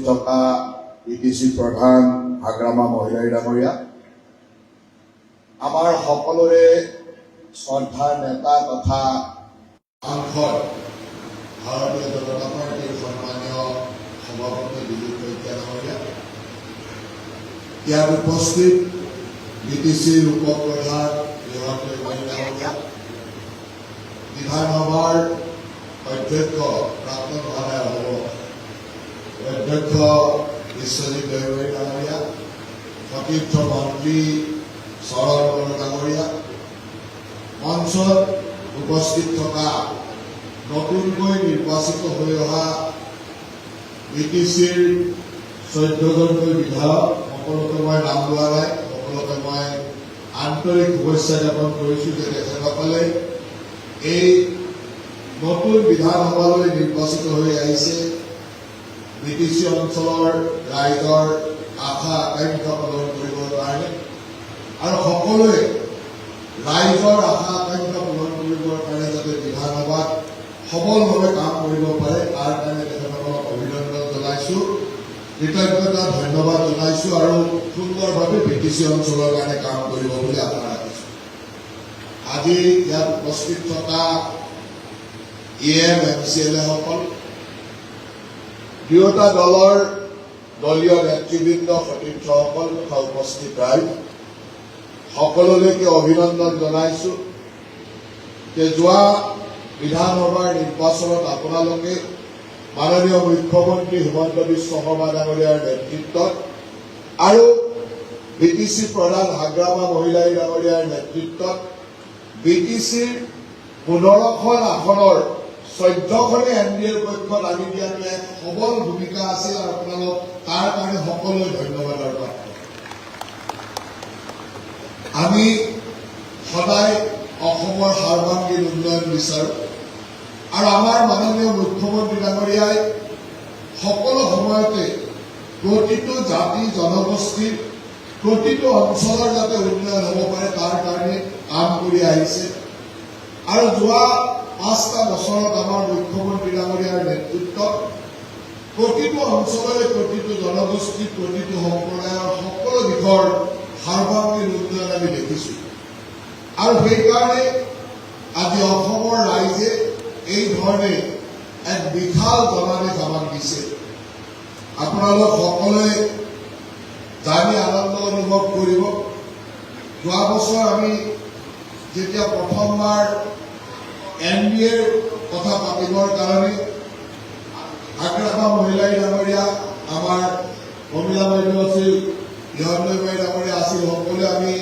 থকা ইটিচি প্ৰধান হাগ্ৰামা মহিলাই ডাঙৰীয়া, আমাৰ সকলোৰে শ্ৰদ্ধাৰ নেতা তথা সাংসদ ভাৰতীয় জনতা পাৰ্টীৰ সন্মানীয় সভাপতি দিলীপ শইকীয়া ডাঙৰীয়া, ইয়াত উপস্থিত ইটিচিৰ উপপ্ৰধান ডাঙৰীয়া, বিধানসভাৰ অধ্যক্ষ প্ৰাক্তন মহানায়ক অধ্যক্ষ বিশ্বজিৎ দৈমাৰী ডাঙৰীয়া, সতীৰ্থ মন্ত্ৰী শৰণ বড়ো ডাঙৰীয়া, মঞ্চত উপস্থিত থকা নতুনকৈ নিৰ্বাচিত হৈ অহা ইটিচিৰ 14জনকৈ বিধায়ক, সকলোকে মই নাম লোৱা নাই, সকলোকে মই আন্তৰিক শুভেচ্ছা জ্ঞাপন কৰিছোঁ যে তেখেতসকলে এই নতুন বিধানসভালৈ নিৰ্বাচিত হৈ আহিছে ইটিচি অঞ্চলৰ ৰাইজৰ আশা আকাংক্ষা পূৰণ কৰিবৰ কাৰণে, আৰু সকলোৱে ৰাইজৰ আশা আকাংক্ষা পূৰণ কৰিবৰ কাৰণে যাতে বিধানসভাত সবলভাৱে কাম কৰিব পাৰে তাৰ কাৰণে তেখেতসকলক অভিনন্দন জনাইছোঁ, কৃতজ্ঞতা ধন্যবাদ জনাইছোঁ আৰু সুন্দৰভাৱে ইটিচি অঞ্চলৰ কাৰণে কাম কৰিব বুলি আশা ৰাখিছোঁ। আজি ইয়াত উপস্থিত থকা MCLA-সকল, দুয়োটা দলৰ দলীয় নেতৃবৃন্দ, সতীৰ্থসকল তথা উপস্থিত ৰাইজ সকলোলৈকে অভিনন্দন জনাইছোঁ যে যোৱা বিধানসভাৰ নিৰ্বাচনত আপোনালোকে মাননীয় মুখ্যমন্ত্ৰী হিমন্ত বিশ্ব শৰ্মা ডাঙৰীয়াৰ নেতৃত্বত আৰু বিটিচি প্ৰধান হাগ্ৰামা মহিলাই ডাঙৰীয়াৰ নেতৃত্বত বিটিচিৰ 15খন আসনৰ 14খনে NDAৰ পক্ষত আনি দিয়াটো এক সবল ভূমিকা আছিল আৰু আপোনালোক তাৰ কাৰণে সকলোৱে ধন্যবাদৰ পাত্ৰ। আমি সদায় অসমৰ সাৰ্বাংগীন উন্নয়ন বিচাৰোঁ আৰু আমাৰ মাননীয় মুখ্যমন্ত্ৰী ডাঙৰীয়াই সকলো সময়তে প্ৰতিটো জাতি জনগোষ্ঠীৰ প্ৰতিটো অঞ্চলৰ যাতে উন্নয়ন হ'ব পাৰে তাৰ কাৰণে কাম কৰি আহিছে আৰু যোৱা 5টা বছৰত আমাৰ মুখ্যমন্ত্ৰী ডাঙৰীয়াৰ নেতৃত্বত প্ৰতিটো অঞ্চলৰে প্ৰতিটো জনগোষ্ঠী প্ৰতিটো সম্প্ৰদায়ৰ সকলো দিশৰ সাৰ্বাংগীন উন্নয়ন আমি দেখিছোঁ আৰু সেইকাৰণে আজি অসমৰ ৰাইজে এই ধৰণে এক বিশাল জনাদেশ আমাক দিছে। আপোনালোক সকলোৱে জানি আনন্দ অনুভৱ কৰিব, যোৱা বছৰ আমি যেতিয়া প্ৰথমবাৰ NDAৰ কথা পাতিবৰ কাৰণে হাগ্ৰামা মহিলাই ডাঙৰীয়া, আমাৰ মহিলা বাইদেউ আছিল, দৈমাৰী ডাঙৰীয়া আছিল, সকলোৱে আমি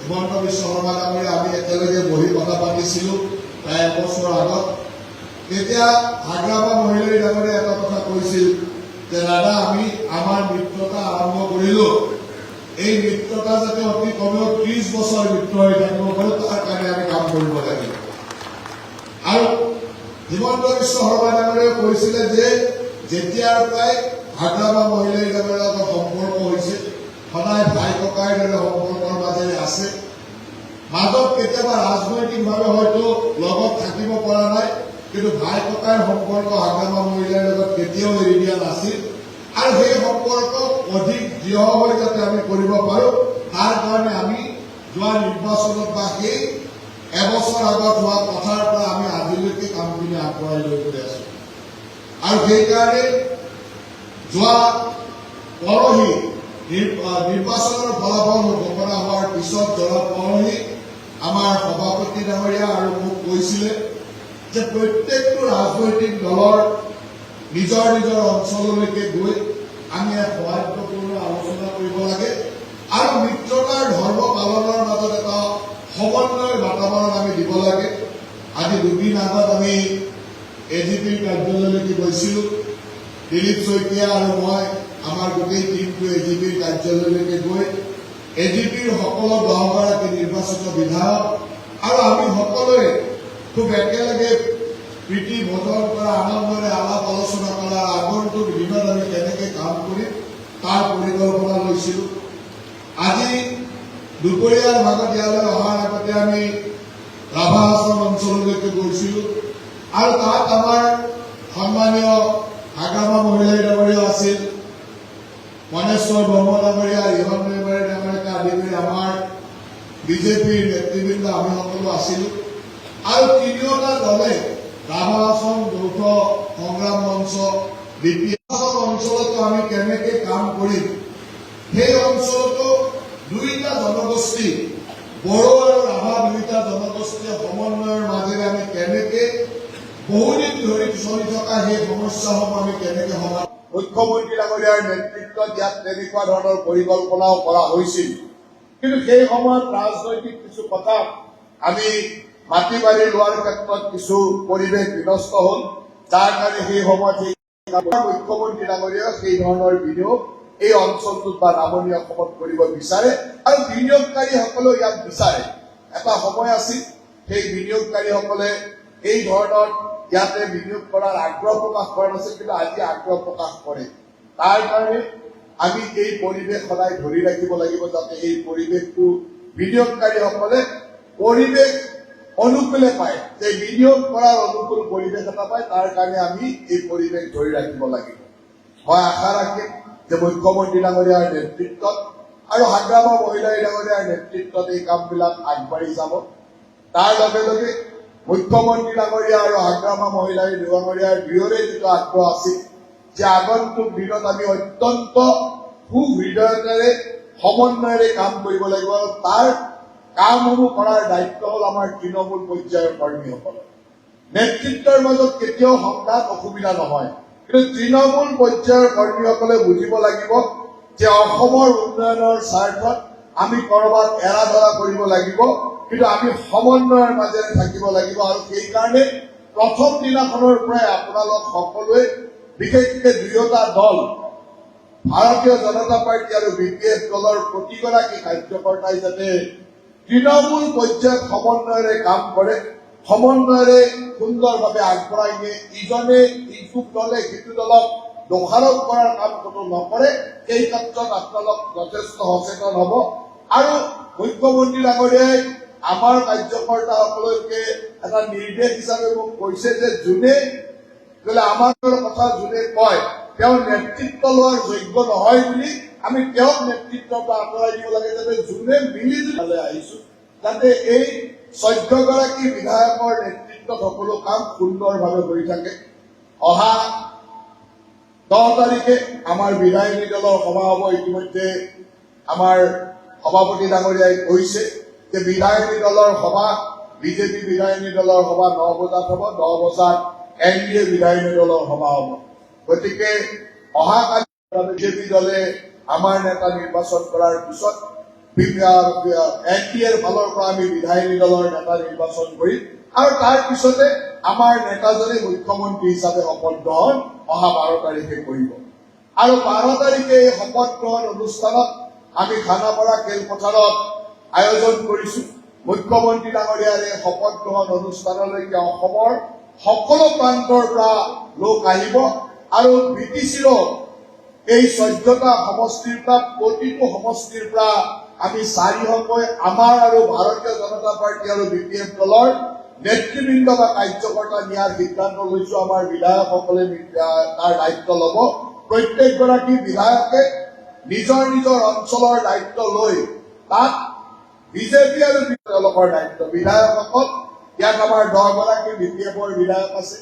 হিমন্ত বিশ্ব শৰ্মা ডাঙৰীয়া আমি একেলগে বহি কথা পাতিছিলোঁ প্ৰায় এবছৰ আগত। তেতিয়া হাগ্ৰামা মহিলাই ডাঙৰীয়া এটা কথা কৈছিল যে দাদা আমি আমাৰ মিত্ৰতা আৰম্ভ কৰিলোঁ, এই মিত্ৰতা যাতে অতি কমেও 30 বছৰ মিত্ৰ হৈ থাকিব পাৰে তাৰ কাৰণে আমি কাম কৰিব লাগিব। আৰু হিমন্ত বিশ্ব শৰ্মা ডাঙৰীয়াই কৈছিলে যে যেতিয়াৰ পৰাই হাগ্ৰামা মহিলাই ডাঙৰীয়াৰ লগত সম্পৰ্ক হৈছে সদায় ভাই ককাইৰ দৰে সম্পৰ্কৰ মাজেৰে আছে, মাজত কেতিয়াবা ৰাজনৈতিকভাৱে হয়তো লগত থাকিব পৰা নাই, কিন্তু ভাই ককাইৰ সম্পৰ্ক হাগ্ৰামা মহিলাৰ লগত কেতিয়াও এৰি দিয়া নাছিল আৰু সেই সম্পৰ্ক অধিক দৃঢ় হৈ যাতে আমি কৰিব পাৰোঁ তাৰ কাৰণে আমি যোৱা নিৰ্বাচনত বা সেই এবছৰ আগত হোৱা কথাৰ পৰা আমি আজিলৈকে কামখিনি আগবঢ়াই লৈ গৈ আছোঁ আৰু সেইকাৰণে যোৱা পৰহি নিৰ্বাচনৰ ফলাফল ঘোষণা হোৱাৰ পিছত যোৱা পৰহি আমাৰ সভাপতি ডাঙৰীয়া আৰু মোক কৈছিলে যে প্ৰত্যেকটো ৰাজনৈতিক দলৰ নিজৰ নিজৰ অঞ্চললৈকে গৈ আমি এক সৌহাৰ্দ্যপূৰ্ণ আলোচনা কৰিব লাগে আৰু মিত্ৰতাৰ ধৰ্ম পালনৰ মাজত এটা সমন্বয়ৰ বাতাবৰণ আমি দিব লাগে। আজি দুদিন আগত আমি AGPৰ কাৰ্যালয়লৈকে গৈছিলোঁ, দিলীপ শইকীয়া আৰু মই আমাৰ গোটেই টিমটো AGPৰ কাৰ্যালয়লৈকে গৈ AGPৰ সকলো 10গৰাকী নিৰ্বাচিত বিধায়ক আৰু আমি সকলোৱে খুব একেলগে প্ৰীতি ভোজন কৰা, আনন্দৰে আলাপ আলোচনা কৰা, আগন্তুক দিনত আমি কেনেকৈ কাম কৰিম তাৰ পৰিকল্পনা লৈছিলোঁ। আজি দুপৰীয়াৰ ভাগত ইয়ালৈ অহাৰ আগতে আমি ৰাভা আশ্ৰম অঞ্চললৈকে গৈছিলোঁ আৰু তাত আমাৰ সন্মানীয় হাগ্ৰামা মহিলাই ডাঙৰীয়া আছিল, মনেশ্বৰ ব্ৰহ্মনগৰীয়া ইহন নিৰ্মাৰী ডাঙৰীয়াকে আদি কৰি আমাৰ বিজেপিৰ নেতৃবৃন্দ আমি সকলো আছিলো আৰু তিনিওটা দলে ৰাভা আসন যৌথ সংগ্ৰাম মঞ্চ বিপিএল অঞ্চলতো আমি কেনেকে কাম কৰিম সেই অঞ্চলতো দুইটা জনগোষ্ঠী বড়ো আৰু ৰাভা দুইটা জনগোষ্ঠীয় সমন্বয়ৰ মাজেৰে আমি কেনেকে বহুদিন ধৰি চলি থকা সেই সমস্যাসমূহ আমি কেনেকে সমাধান মুখ্যমন্ত্ৰী ডাঙৰীয়াৰ নেতৃত্বত ইয়াত তেনেকুৱা ধৰণৰ পৰিকল্পনাও কৰা হৈছিল কিন্তু সেই সময়ত ৰাজনৈতিক কিছু কথা আমি মাটি বাৰী লোৱাৰ ক্ষেত্ৰত কিছু পৰিৱেশ বিনষ্ট হ'ল যাৰ কাৰণে সেই সময়ত মুখ্যমন্ত্ৰী ডাঙৰীয়াই সেই ধৰণৰ বিনিয়োগ এই অঞ্চলটোত বা নামনি অসমত কৰিব বিচাৰে আৰু বিনিয়োগকাৰীসকলেও ইয়াত বিচাৰে এটা সময় আছিল সেই বিনিয়োগকাৰীসকলে এই ধৰণৰ ইয়াতে বিনিয়োগ কৰাৰ আগ্ৰহ প্ৰকাশ কৰা নাছিল কিন্তু আজি আগ্ৰহ প্ৰকাশ কৰে তাৰ কাৰণে আমি এই পৰিৱেশ সদায় ধৰি ৰাখিব লাগিব যাতে এই পৰিৱেশটো বিনিয়োগকাৰীসকলে পৰিৱেশ অনুকূলে পায় যে বিনিয়োগ কৰাৰ অনুকূল পৰিৱেশ এটা পায় তাৰ কাৰণে আমি এই পৰিৱেশ ধৰি ৰাখিব লাগিব মই আশা ৰাখিম যে মুখ্যমন্ত্ৰী ডাঙৰীয়াৰ নেতৃত্বত আৰু হাগ্ৰামা মহিলাই ডাঙৰীয়াৰ নেতৃত্বত এই কামবিলাক আগবাঢ়ি যাব তাৰ লগে লগে মুখ্যমন্ত্ৰী ডাঙৰীয়া আৰু হাগ্ৰামা মহিলাই ডাঙৰীয়াৰ দুয়োৰে যিটো আগ্ৰহ আছিল যে আগন্তুক দিনত আমি অত্যন্ত সুহৃদয়তাৰে সমন্বয়েৰে কাম কৰিব লাগিব আৰু তাৰ কামসমূহ কৰাৰ দায়িত্ব হ'ল আমাৰ তৃণমূল পৰ্যায়ৰ কৰ্মীসকলৰ নেতৃত্বৰ মাজত কেতিয়াও সংঘাত অসুবিধা নহয় কিন্তু তৃণমূল পৰ্যায়ৰ কৰ্মীসকলে বুজিব লাগিব যে অসমৰ উন্নয়নৰ স্বাৰ্থত আমি কৰবাত এৰা ধৰা কৰিব লাগিব কিন্তু আমি সমন্বয়ৰ মাজেৰে থাকিব লাগিব আৰু সেইকাৰণে প্ৰথম দিনাখনৰ পৰাই আপোনালোক সকলোৱে বিশেষকৈ দুয়োটা দল ভাৰতীয় জনতা পাৰ্টি আৰু বিপিএফ দলৰ প্ৰতিগৰাকী কাৰ্যকৰ্তাই যাতে তৃণমূল পৰ্যায়ত সমন্বয়েৰে কাম কৰে সমন্বয়েৰে সুন্দৰভাৱে আগবঢ়াই নিয়ে ইজনে ইটো দলে সিটো দলক দোষাৰোপ কৰাৰ কাম কোনো নকৰে এই ক্ষেত্ৰত আপোনালোক যথেষ্ট সচেতন হ'ব আৰু মুখ্যমন্ত্ৰী ডাঙৰীয়াই আমাৰ কাৰ্যকৰ্তাসকলকে এটা নিৰ্দেশ হিচাপে মোক কৈছে যে যোনে বোলে আমাৰ কথা যোনে কয় তেওঁ নেতৃত্ব লোৱাৰ যোগ্য নহয় বুলি আমি তেওঁক নেতৃত্বৰ পৰা আঁতৰাই দিব লাগে যাতে যোনে মিলিজুলি আহিছো যাতে এই 14গৰাকী বিধায়কৰ নেতৃত্বত সকলো কাম সুন্দৰভাৱে হৈ থাকে অহা 10 তাৰিখে আমাৰ বিধায়িনী দলৰ সভা হ'ব ইতিমধ্যে আমাৰ সভাপতি ডাঙৰীয়াই কৈছে যে বিধায়িনী দলৰ সভা বিজেপি বিধায়িনী দলৰ সভা 9 বজাত হ'ব 10 বজাত এনডিএ বিধায়িনী দলৰ সভা হ'ব গতিকে অহাকালি বিজেপি দলে আমাৰ নেতা নিৰ্বাচন কৰাৰ পিছত এনডিএৰ ফালৰ পৰা আমি বিধায়িনী দলৰ নেতা নিৰ্বাচন কৰিম আৰু তাৰ পিছতে আমাৰ নেতাজনে মুখ্যমন্ত্ৰী হিচাপে শপত গ্ৰহণ অহা 12 তাৰিখে কৰিব আৰু 12 তাৰিখে এই শপত গ্ৰহণ অনুষ্ঠানত আমি খানাপাৰা খেলপথাৰত আয়োজন কৰিছো মুখ্যমন্ত্ৰী ডাঙৰীয়াৰ এই শপত গ্ৰহণ অনুষ্ঠানলৈকে অসমৰ সকলো প্ৰান্তৰ পৰা লোক আহিব আৰু বিটিচিৰো এই 14টা সমষ্টিৰ পৰা প্ৰতিটো সমষ্টিৰ পৰা আমি 400কৈ আমাৰ আৰু ভাৰতীয় জনতা পাৰ্টি আৰু বিপিএফ দলৰ নেতৃবৃন্দ বা কাৰ্যকৰ্তা নিয়াৰ সিদ্ধান্ত লৈছো আমাৰ বিধায়কসকলে তাৰ দায়িত্ব ল'ব প্ৰত্যেকগৰাকী বিধায়কে নিজৰ নিজৰ অঞ্চলৰ দায়িত্ব লৈ তাত বিজেপি আৰু তেওঁলোকৰ দায়িত্ব বিধায়কসকল ইয়াত আমাৰ 10গৰাকী বিপিএফৰ বিধায়ক আছে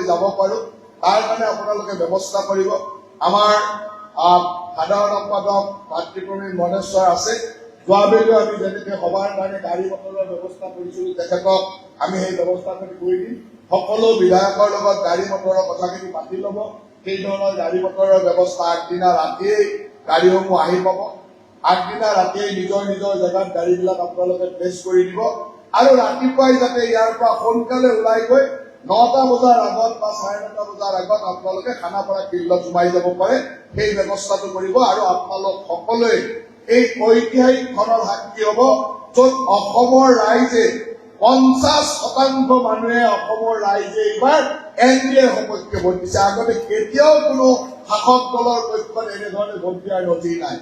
যাব পাৰো তাৰ কাৰণে আপোনালোকে ব্যৱস্থা কৰিব আমাৰ সাধাৰণ সম্পাদক মাতৃপ্ৰবীণ মনেশ্বৰ আছে যোৱাবেলিও আমি যেনেকৈ সভাৰ কাৰণে গাড়ী মটৰৰ ব্যৱস্থা কৰিছিলো তেখেতক আমি সেই ব্যৱস্থাখিনি কৰি দিম সকলো বিধায়কৰ লগত গাড়ী মটৰৰ কথাখিনি পাতি ল'ব সেই ধৰণৰ গাড়ী মটৰৰ ব্যৱস্থা আগদিনা ৰাতিয়েই গাড়ীসমূহ আহি পাব আগদিনা ৰাতিয়েই নিজৰ নিজৰ জেগাত গাড়ীবিলাক আপোনালোকে প্লেচ কৰি দিব আৰু ৰাতিপুৱাই যাতে ইয়াৰ পৰা সোনকালে ওলাই গৈ 9টা বজাৰ আগত বা 9:30 বজাৰ আগত আপোনালোকে খানাপাৰা ফিল্ডত সোমাই যাব পাৰে সেই ব্যৱস্থাটো কৰিব আৰু আপোনালোক সকলোৱে এই ঐতিহাসিক ক্ষণৰ সাক্ষী হ'ব য'ত অসমৰ ৰাইজে 50% মানুহে অসমৰ ৰাইজে এইবাৰ এনডিএৰ সপক্ষে ভোট দিছে আগতে কেতিয়াও কোনো শাসক দলৰ পক্ষত এনেধৰণে ভোট দিয়াৰ নথি নাই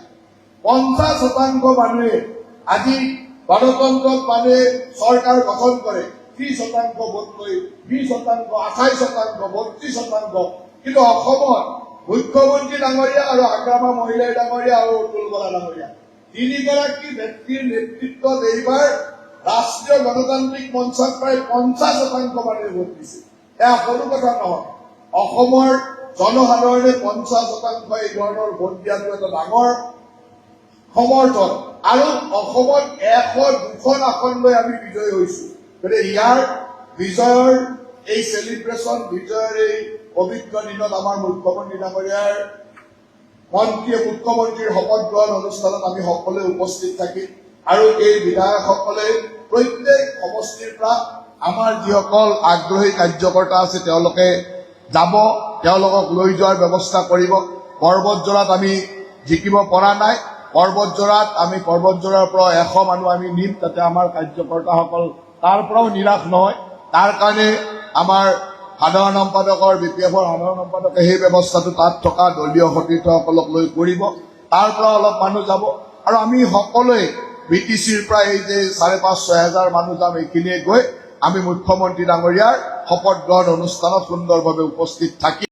50% মানুহে আজি গণতন্ত্ৰত মানুহে চৰকাৰ গঠন কৰে 30% ভোট লৈ 20%, 28%, 32%, কিন্তু অসমত মুখ্যমন্ত্ৰী ডাঙৰীয়া আৰু আগ্ৰামা মহিলাই ডাঙৰীয়া আৰু অতুল বৰা ডাঙৰীয়া তিনিগৰাকী ব্যক্তিৰ নেতৃত্বত এইবাৰ ৰাষ্ট্ৰীয় গণতান্ত্ৰিক মঞ্চত প্ৰায় 50% মানুহে ভোট দিছে। এয়া সৰু কথা নহয়। অসমৰ জনসাধাৰণে 50% এই ধৰণৰ ভোট দিয়াটো এটা ডাঙৰ সমৰ্থন। আৰু অসমত 100-200 আসন লৈ আমি বিজয়ী হৈছো। গতিকে ইয়াৰ বিজয়ৰ এই চেলিব্ৰেশ্যন, বিজয়ৰ এই পবিত্ৰ দিনত আমাৰ মুখ্যমন্ত্ৰী ডাঙৰীয়াৰ মুখ্যমন্ত্ৰীৰ শপত গ্ৰহণ অনুষ্ঠানত আমি সকলোৱে উপস্থিত থাকিম। আৰু এই বিধায়কসকলে প্ৰত্যেক সমষ্টিৰ পৰা আমাৰ যিসকল আগ্ৰহী কাৰ্যকৰ্তা আছে তেওঁলোকে যাব, তেওঁলোকক লৈ যোৱাৰ ব্যৱস্থা কৰিব। পৰ্বতজোৰাত আমি জিকিব পৰা নাই, পৰ্বতজোৰাত আমি পৰ্বতজোৰাৰ পৰা 100 মানুহ আমি নিম, যাতে আমাৰ কাৰ্যকৰ্তাসকল তাৰ পৰাও নিৰাশ নহয়। তাৰ কাৰণে আমাৰ সাধাৰণ সম্পাদকৰ BPF-ৰ সাধাৰণ সম্পাদকে সেই ব্যৱস্থাটো তাত থকা দলীয় সতীৰ্থসকলক লৈ কৰিব। তাৰ পৰা অলপ মানুহ যাব আৰু আমি সকলোৱে BTC-ৰ পৰা এই যে 5,500-6 হাজাৰ মানুহ যাম, এইখিনিয়ে গৈ আমি মুখ্যমন্ত্ৰী ডাঙৰীয়াৰ শপত গ্ৰহণ অনুষ্ঠানত সুন্দৰভাৱে উপস্থিত থাকিম।